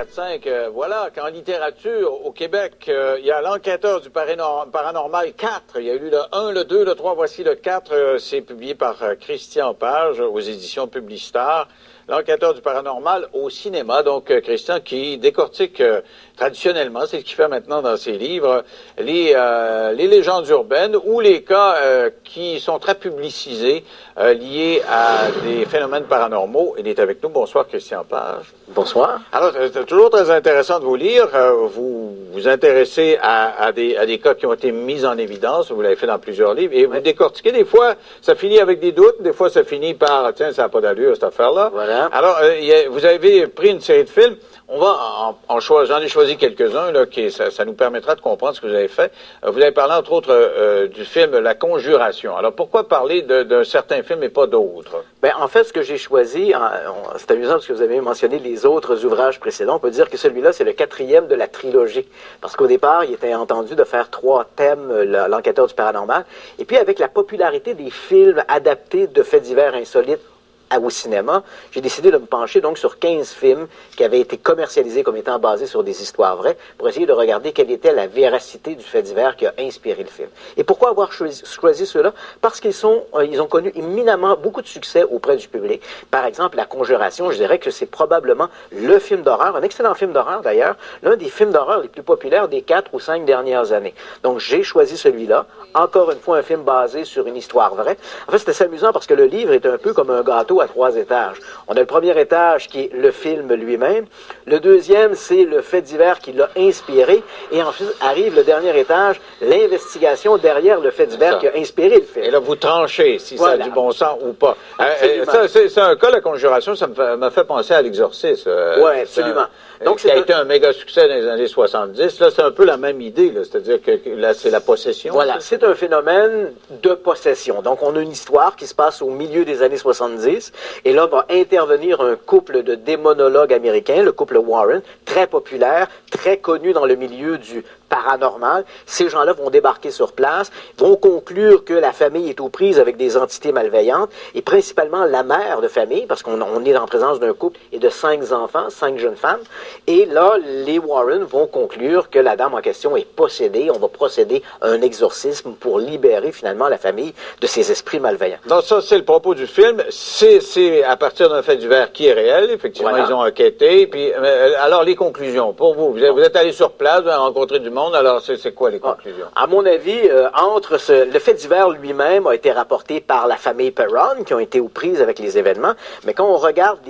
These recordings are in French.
5, voilà qu'en littérature, au Québec, il y a l'enquêteur du paranormal 4. Il y a eu le 1, le 2, le 3, voici le 4. C'est publié par Christian Page aux éditions Publistar. L'enquêteur du paranormal au cinéma. Donc, Christian qui décortique traditionnellement, c'est ce qu'il fait maintenant dans ses livres, les légendes urbaines ou les cas qui sont très publicisés liés à des phénomènes paranormaux. Il est avec nous. Bonsoir, Christian Page. Bonsoir. Alors, c'est toujours très intéressant de vous lire. Vous vous intéressez à des cas qui ont été mis en évidence. Vous l'avez fait dans plusieurs livres. Et vous décortiquez. Des fois, ça finit avec des doutes. Des fois, ça finit par, tiens, ça n'a pas d'allure, cette affaire-là. Voilà. Alors, vous avez pris une série de films. On va j'en ai choisi quelques-uns, là, ça nous permettra de comprendre ce que vous avez fait. Vous avez parlé, entre autres, du film La Conjuration. Alors, pourquoi parler d'un certain film et pas d'autres? Ben, en fait, ce que j'ai choisi, c'est amusant parce que vous avez mentionné les autres ouvrages précédents. On peut dire que celui-là, c'est le 4e de la trilogie. Parce qu'au départ, il était entendu de faire 3 thèmes, l'enquêteur du paranormal. Et puis, avec la popularité des films adaptés de faits divers insolites au cinéma, j'ai décidé de me pencher donc sur 15 films qui avaient été commercialisés comme étant basés sur des histoires vraies pour essayer de regarder quelle était la véracité du fait divers qui a inspiré le film. Et pourquoi avoir choisi ceux-là? Parce qu'ils ont connu éminemment beaucoup de succès auprès du public. Par exemple, La Conjuration, je dirais que c'est probablement le film d'horreur, un excellent film d'horreur d'ailleurs, l'un des films d'horreur les plus populaires des 4 ou 5 dernières années. Donc j'ai choisi celui-là, encore une fois un film basé sur une histoire vraie. En fait, c'était assez amusant parce que le livre est un peu comme un gâteau à 3 étages. On a le premier étage qui est le film lui-même. Le deuxième, c'est le fait divers qui l'a inspiré. Et ensuite arrive le dernier étage, l'investigation derrière le fait divers qui a inspiré le film. Et là, vous tranchez si ça a du bon sens ou pas. C'est un cas, La Conjuration, ça m'a fait penser à L'Exorciste. Oui, absolument. Donc, qui a été un méga succès dans les années 70. Là, c'est un peu la même idée. C'est-à-dire que là, c'est la possession. Voilà, c'est un phénomène de possession. Donc, on a une histoire qui se passe au milieu des années 70. Et là, va intervenir un couple de démonologues américains, le couple Warren, très populaire, très connu dans le milieu du paranormal. Ces gens-là vont débarquer sur place, vont conclure que la famille est aux prises avec des entités malveillantes, et principalement la mère de famille, parce qu'on est en présence d'un couple et de 5 enfants, 5 jeunes femmes. Et là, les Warren vont conclure que la dame en question est possédée. On va procéder à un exorcisme pour libérer finalement la famille de ces esprits malveillants. Donc ça, c'est le propos du film. C'est à partir d'un fait divers qui est réel. Effectivement, voilà. Ils ont enquêté. Puis, alors, les conclusions, pour vous, vous êtes allé sur place, vous avez rencontré du monde. Alors, c'est quoi les conclusions? À mon avis, le fait divers lui-même a été rapporté par la famille Perron, qui ont été aux prises avec les événements. Mais quand on regarde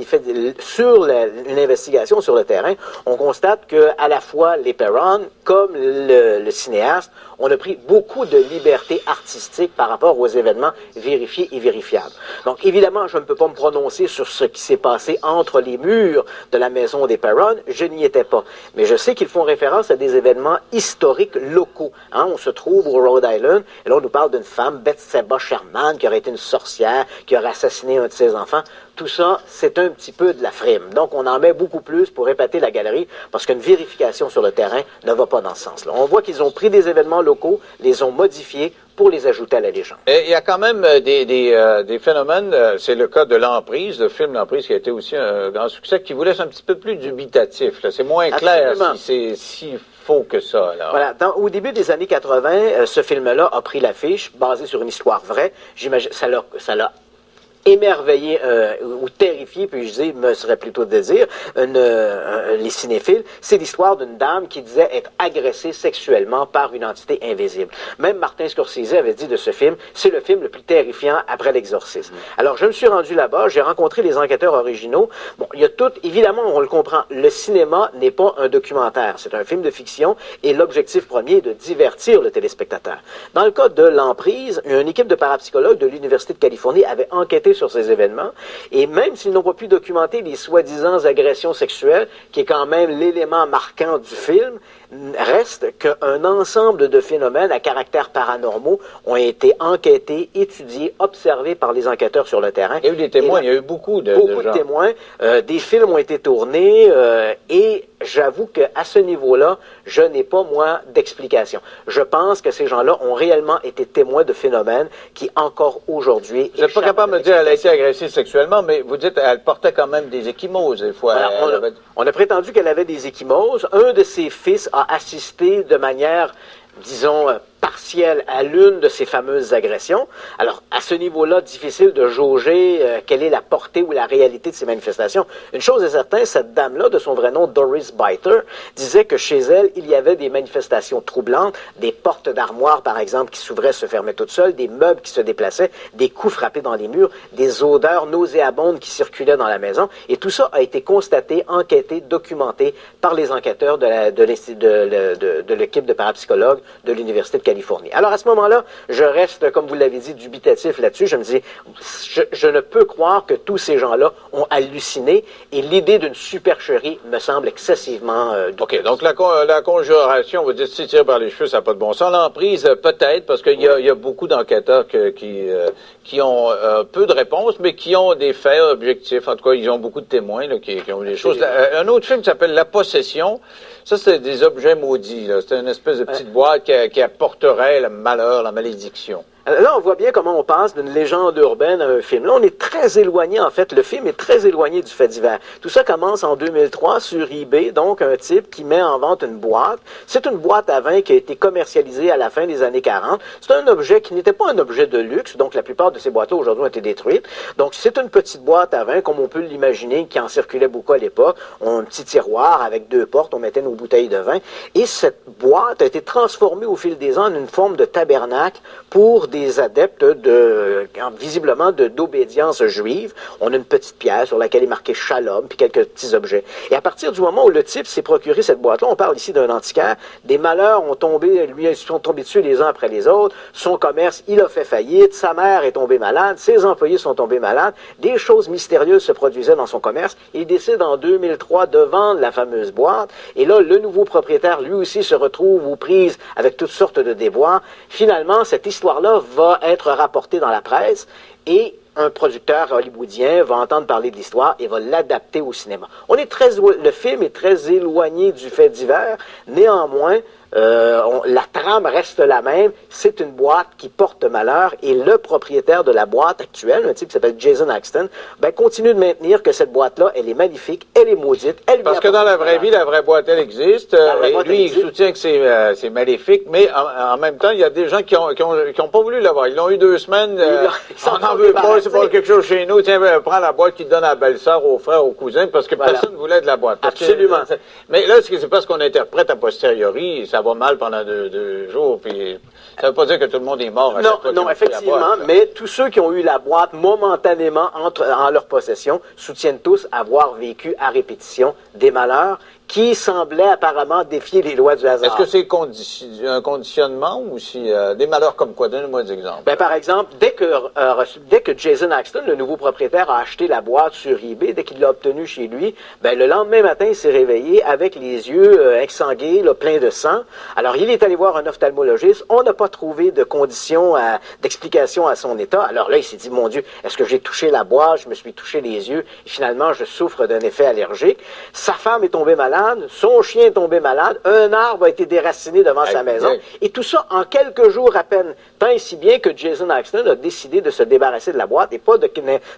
sur une investigation sur le terrain, on constate que à la fois les Perron, comme le cinéaste, on a pris beaucoup de liberté artistique par rapport aux événements vérifiés et vérifiables. Donc, évidemment, je ne peux pas me prononcer sur ce qui s'est passé entre les murs de la maison des Perron. Je n'y étais pas. Mais je sais qu'ils font référence à des événements historiques locaux. On se trouve au Rhode Island, et là, on nous parle d'une femme, Bathsheba Sherman, qui aurait été une sorcière, qui aurait assassiné un de ses enfants. Tout ça, c'est un petit peu de la frime. Donc, on en met beaucoup plus pour épater la galerie, parce qu'une vérification sur le terrain ne va pas dans ce sens-là. On voit qu'ils ont pris des événements locaux, les ont modifiés pour les ajouter à la légende. Et il y a quand même des phénomènes, c'est le cas de L'Emprise, le film L'Emprise qui a été aussi un grand succès, qui vous laisse un petit peu plus dubitatif. C'est moins clair si c'est si faux que ça. Alors. Voilà. Au début des années 80, ce film-là a pris l'affiche, basé sur une histoire vraie. J'imagine, ça l'a émerveillé ou terrifié, puis je dis, me serait plutôt de dire, les cinéphiles, c'est l'histoire d'une dame qui disait être agressée sexuellement par une entité invisible. Même Martin Scorsese avait dit de ce film, c'est le film le plus terrifiant après l'exorcisme. Alors, je me suis rendu là-bas, j'ai rencontré les enquêteurs originaux. Bon, il y a tout, évidemment, on le comprend, le cinéma n'est pas un documentaire, c'est un film de fiction, et l'objectif premier est de divertir le téléspectateur. Dans le cas de L'Emprise, une équipe de parapsychologues de l'Université de Californie avait enquêté sur ces événements, et même s'ils n'ont pas pu documenter les soi-disant agressions sexuelles, qui est quand même l'élément marquant du film, reste qu'un ensemble de phénomènes à caractère paranormaux ont été enquêtés, étudiés, observés par les enquêteurs sur le terrain. Il y a eu des témoins, il y a eu beaucoup de témoins. Des films ont été tournés, et j'avoue qu'à ce niveau-là, je n'ai pas, moi, d'explication. Je pense que ces gens-là ont réellement été témoins de phénomènes qui, encore aujourd'hui... Vous n'êtes pas capable de me dire qu'elle a été agressée sexuellement, mais vous dites qu'elle portait quand même des ecchymoses, des fois. Voilà, on a prétendu qu'elle avait des ecchymoses. Un de ses fils a assisté de manière, disons, partielle à l'une de ces fameuses agressions. Alors, à ce niveau-là, difficile de jauger quelle est la portée ou la réalité de ces manifestations. Une chose est certaine, cette dame-là, de son vrai nom Doris Biter, disait que chez elle, il y avait des manifestations troublantes, des portes d'armoire, par exemple, qui s'ouvraient, se fermaient toutes seules, des meubles qui se déplaçaient, des coups frappés dans les murs, des odeurs nauséabondes qui circulaient dans la maison. Et tout ça a été constaté, enquêté, documenté par les enquêteurs de l'équipe de parapsychologues de l'Université de Californie. Alors, à ce moment-là, je reste, comme vous l'avez dit, dubitatif là-dessus. Je me dis, je ne peux croire que tous ces gens-là ont halluciné et l'idée d'une supercherie me semble excessivement OK, donc la conjuration, vous dites, si tiré par les cheveux, ça n'a pas de bon sens. L'emprise, peut-être, parce qu'il y a beaucoup d'enquêteurs qui ont peu de réponses, mais qui ont des faits objectifs. En tout cas, ils ont beaucoup de témoins là, qui ont des choses. Un autre film qui s'appelle La Possession, ça, c'est des objets maudits. C'est une espèce de petite boîte qui apporterait le malheur, la malédiction. Là, on voit bien comment on passe d'une légende urbaine à un film. Là, on est très éloigné, en fait. Le film est très éloigné du fait divers. Tout ça commence en 2003 sur eBay, donc un type qui met en vente une boîte. C'est une boîte à vin qui a été commercialisée à la fin des années 40. C'est un objet qui n'était pas un objet de luxe, donc la plupart de ces boîtes-là aujourd'hui ont été détruites. Donc, c'est une petite boîte à vin, comme on peut l'imaginer, qui en circulait beaucoup à l'époque. On a un petit tiroir avec 2 portes, on mettait nos bouteilles de vin. Et cette boîte a été transformée au fil des ans en une forme de tabernacle pour des adeptes visiblement d'obédience juive. On a une petite pierre sur laquelle est marqué Shalom, puis quelques petits objets. Et à partir du moment où le type s'est procuré cette boîte-là, on parle ici d'un antiquaire, des malheurs sont tombés dessus les uns après les autres. Son commerce, il a fait faillite. Sa mère est tombée malade. Ses employés sont tombés malades. Des choses mystérieuses se produisaient dans son commerce. Il décide en 2003 de vendre la fameuse boîte. Et là, le nouveau propriétaire, lui aussi, se retrouve aux prises avec toutes sortes de déboires. Finalement, cette histoire-là va être rapportée dans la presse et un producteur hollywoodien va entendre parler de l'histoire et va l'adapter au cinéma. Le film est très éloigné du fait divers, néanmoins, la trame reste la même. C'est une boîte qui porte malheur et le propriétaire de la boîte actuelle, un type qui s'appelle Jason Axton, continue de maintenir que cette boîte-là, elle est magnifique, elle est maudite, parce que dans la vraie vie, la vraie boîte, elle existe. Et lui, il soutient que c'est maléfique, mais en même temps, il y a des gens qui ont pas voulu l'avoir. Ils l'ont eu 2 semaines. On n'en veut pas, c'est pas quelque chose chez nous. Tiens, prends la boîte qui te donne à la belle-sœur, aux frères, aux cousins, parce que personne ne voulait de la boîte. Absolument. Mais là, c'est parce qu'on interprète a posteriori, ça va mal pendant 2 jours, puis ça veut pas dire que tout le monde est mort à chaque fois. Non, effectivement, mais tous ceux qui ont eu la boîte momentanément en leur possession soutiennent tous avoir vécu à répétition des malheurs qui semblaient apparemment défier les lois du hasard. Est-ce que c'est un conditionnement ou si des malheurs comme quoi? Donnez-moi des exemples. Par exemple, dès que Jason Axton, le nouveau propriétaire, a acheté la boîte sur eBay, dès qu'il l'a obtenue chez lui, le lendemain matin, il s'est réveillé avec les yeux exsangués, pleins de sang. Alors, il est allé voir un ophtalmologiste. On n'a pas trouvé de conditions, d'explication à son état. Alors là, il s'est dit, mon Dieu, est-ce que j'ai touché la boîte? Je me suis touché les yeux. Et finalement, je souffre d'un effet allergique. Sa femme est tombée malade. Son chien est tombé malade, un arbre a été déraciné devant sa maison, et tout ça en quelques jours à peine. Tant et si bien que Jason Axton a décidé de se débarrasser de la boîte, et pas de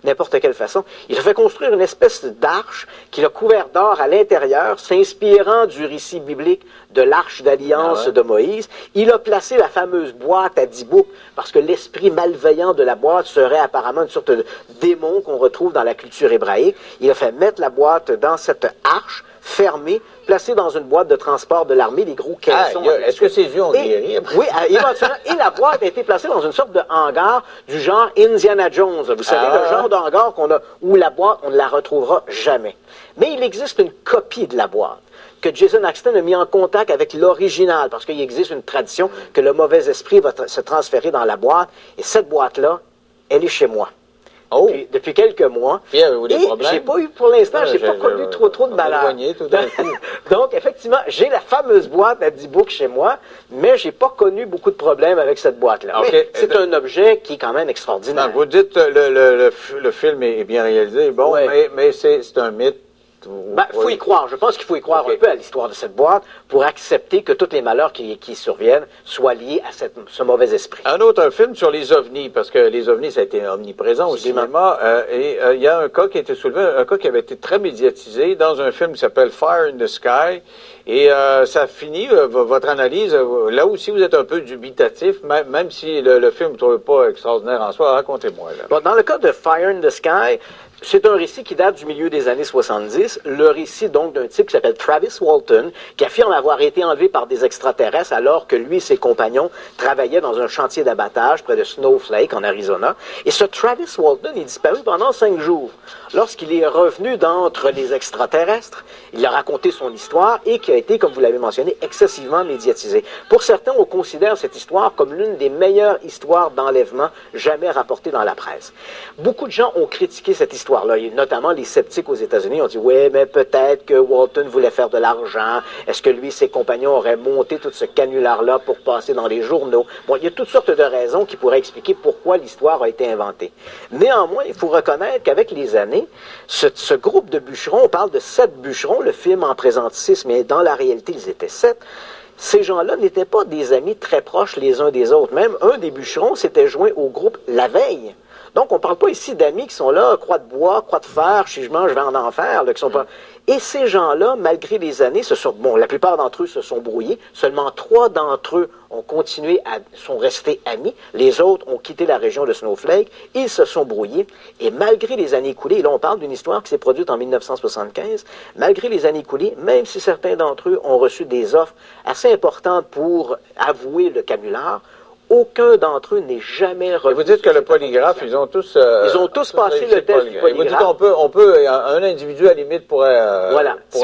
n'importe quelle façon. Il a fait construire une espèce d'arche qu'il a couvert d'or à l'intérieur, s'inspirant du récit biblique de l'arche d'alliance de Moïse. Il a placé la fameuse boîte à 10 boucs, parce que l'esprit malveillant de la boîte serait apparemment une sorte de démon qu'on retrouve dans la culture hébraïque. Il a fait mettre la boîte dans cette arche, fermée, placée dans une boîte de transport de l'armée, les gros caissons. Est-ce que ses yeux ont guéri? Oui, éventuellement. Et la boîte a été placée dans une sorte de hangar du genre Indiana Jones. Vous savez, le genre de hangar où la boîte, on ne la retrouvera jamais. Mais il existe une copie de la boîte que Jason Axton a mis en contact avec l'original, parce qu'il existe une tradition que le mauvais esprit va se transférer dans la boîte. Et cette boîte-là, elle est chez moi. Depuis quelques mois. Puis avez-vous des problèmes? J'ai pas eu, pour l'instant, j'ai pas connu trop de malheur. Donc, effectivement, j'ai la fameuse boîte à 10 boucs chez moi, mais j'ai pas connu beaucoup de problèmes avec cette boîte-là. Okay. C'est un objet qui est quand même extraordinaire. Non, vous dites le film est bien réalisé, bon, mais c'est un mythe. Faut y croire. Je pense qu'il faut y croire un peu à l'histoire de cette boîte pour accepter que tous les malheurs qui surviennent soient liés à ce mauvais esprit. Un autre film sur les ovnis, parce que les ovnis, ça a été omniprésent au cinéma, et il y a un cas qui a été soulevé, un cas qui avait été très médiatisé dans un film qui s'appelle Fire in the Sky, et ça finit, votre analyse, là aussi vous êtes un peu dubitatif, même si le film ne trouve pas extraordinaire en soi. Racontez-moi. Bon, dans le cas de Fire in the Sky, c'est un récit qui date du milieu des années 70, le récit donc d'un type qui s'appelle Travis Walton, qui affirme avoir été enlevé par des extraterrestres alors que lui et ses compagnons travaillaient dans un chantier d'abattage près de Snowflake, en Arizona. Et ce Travis Walton est disparu pendant 5 jours. Lorsqu'il est revenu d'entre les extraterrestres, il a raconté son histoire et qui a été, comme vous l'avez mentionné, excessivement médiatisée. Pour certains, on considère cette histoire comme l'une des meilleures histoires d'enlèvement jamais rapportées dans la presse. Beaucoup de gens ont critiqué cette histoire-là, notamment les sceptiques aux États-Unis ont dit « Oui, mais peut-être que Walton voulait faire de l'argent. Est-ce que lui et ses compagnons auraient monté tout ce canular-là pour passer dans les journaux? » Bon, il y a toutes sortes de raisons qui pourraient expliquer pourquoi l'histoire a été inventée. Néanmoins, il faut reconnaître qu'avec les années, ce groupe de bûcherons, on parle de 7 bûcherons, le film en présente 6, mais dans la réalité, ils étaient 7. Ces gens-là n'étaient pas des amis très proches les uns des autres. Même un des bûcherons s'était joint au groupe la veille. Donc, on ne parle pas ici d'amis qui sont là, croix de bois, croix de fer, si je mange, je vais en enfer, là, qui sont pas... Et ces gens-là, malgré les années, la plupart d'entre eux se sont brouillés. Seulement 3 d'entre eux sont restés amis. Les autres ont quitté la région de Snowflake. Ils se sont brouillés. Et malgré les années écoulées, et là, on parle d'une histoire qui s'est produite en 1975, malgré les années écoulées, même si certains d'entre eux ont reçu des offres assez importantes pour avouer le canular, aucun d'entre eux n'est jamais revenu. Et vous dites que le polygraphe, ils ont tous passé le test du polygraphe. Et vous dites un individu à la limite pourrait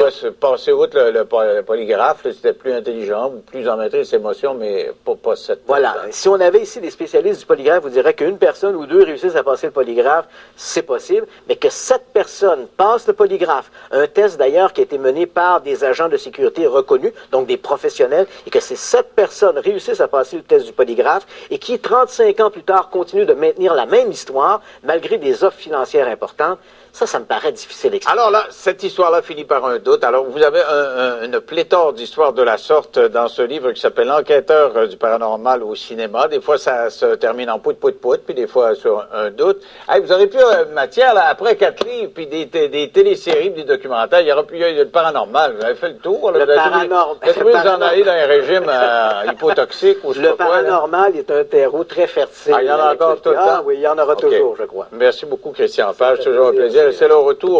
se passer outre le polygraphe, c'était plus intelligent, plus en maîtrise de ses émotions, mais pas cette. Voilà. Si on avait ici des spécialistes du polygraphe, vous dirait qu'une personne ou 2 réussissent à passer le polygraphe, c'est possible, mais que 7 personnes passent le polygraphe, un test d'ailleurs qui a été mené par des agents de sécurité reconnus, donc des professionnels, et que ces 7 personnes réussissent à passer le test du polygraphe, et qui, 35 ans plus tard, continue de maintenir la même histoire, malgré des offres financières importantes, ça me paraît difficile d'expliquer. Alors là, cette histoire-là finit par un doute. Alors, vous avez une pléthore d'histoires de la sorte dans ce livre qui s'appelle L'enquêteur du paranormal au cinéma. Des fois, ça se termine en pout-pout-pout, puis des fois sur un doute. Hey, vous aurez pu, matière, là, après 4 livres, puis des téléséries, puis des documentaires, il y aura plus le paranormal. Vous avez fait le tour. Là, le paranormal. Vous en allez dans un régime hypotoxique ou je sais pas quoi. Le paranormal est un terreau très fertile. Ah, il y en a encore tout le temps? Oui, il y en aura toujours, je crois. Merci beaucoup, Christian Page. Toujours un plaisir. C'est le retour.